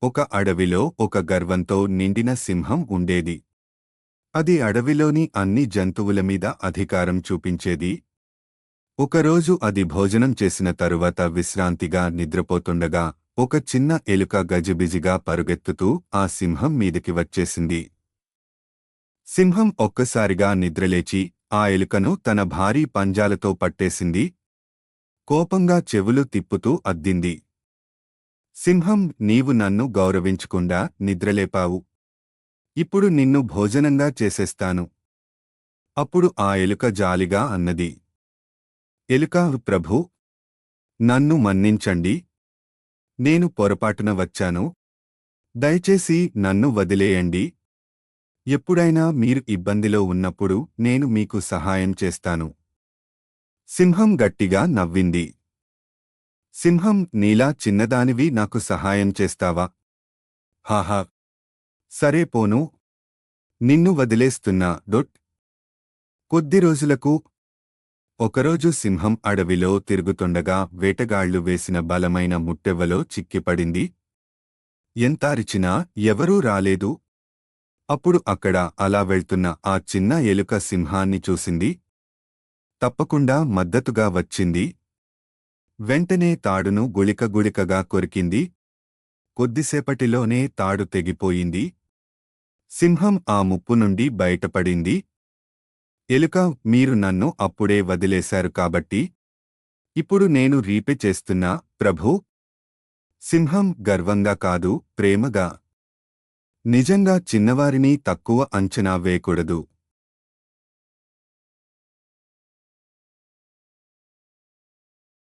ఒక అడవిలో ఒక గర్వంతో నిండిన సింహం ఉండేది. అది అడవిలోని అన్ని జంతువుల మీద అధికారం చూపించేది. ఒకరోజు అది భోజనం చేసిన తరువాత విశ్రాంతిగా నిద్రపోతుండగా ఒక చిన్న ఎలుక గజిబిజిగా పరుగెత్తుతూ ఆ సింహం మీదికి వచ్చేసింది. సింహం ఒక్కసారిగా నిద్రలేచి ఆ ఎలుకను తన భారీ పంజాలతో పట్టేసింది. కోపంగా చెవులు తిప్పుతూ అద్దింది. సింహం, నీవు నన్ను గౌరవించకుండా నిద్రలేపావు. ఇప్పుడు నిన్ను భోజనంగా చేసేస్తాను. అప్పుడు ఆ ఎలుక జాలిగా అన్నది. ఎలుక, ప్రభూ, నన్ను మన్నించండి. నేను పొరపాటున వచ్చాను. దయచేసి నన్ను వదిలేయండి. ఎప్పుడైనా మీరు ఇబ్బందిలో ఉన్నప్పుడు నేను మీకు సహాయం చేస్తాను. సింహం గట్టిగా నవ్వింది. సింహం, నీలా చిన్నదానివి నాకు సహాయం చేస్తావా? హాహా. సరే, పోను. నిన్ను వదిలేస్తున్నా. కొద్ది రోజులకు ఒకరోజు సింహం అడవిలో తిరుగుతుండగా వేటగాళ్లు వేసిన బలమైన ముట్టెవ్వలో చిక్కిపడింది. ఎంత అరిచినా ఎవరూ రాలేదు. అప్పుడు అక్కడ అలా వెళ్తున్న ఆ చిన్న ఎలుక సింహాన్ని చూసింది. తప్పకుండా మద్దతుగా వచ్చింది. వెంటనే తాడును గుళికగా కొరికింది. కొద్దిసేపటిలోనే తాడు తెగిపోయింది. సింహం ఆ ముప్పు నుండి బయటపడింది. ఎలుక, మీరు నన్ను అప్పుడే వదిలేశారు కాబట్టి ఇప్పుడు నేను రీపే చేస్తున్నా, ప్రభూ. సింహం గర్వంగా కాదు, ప్రేమగా. నిజంగా చిన్నవారిని తక్కువ అంచనా వేయకూడదు.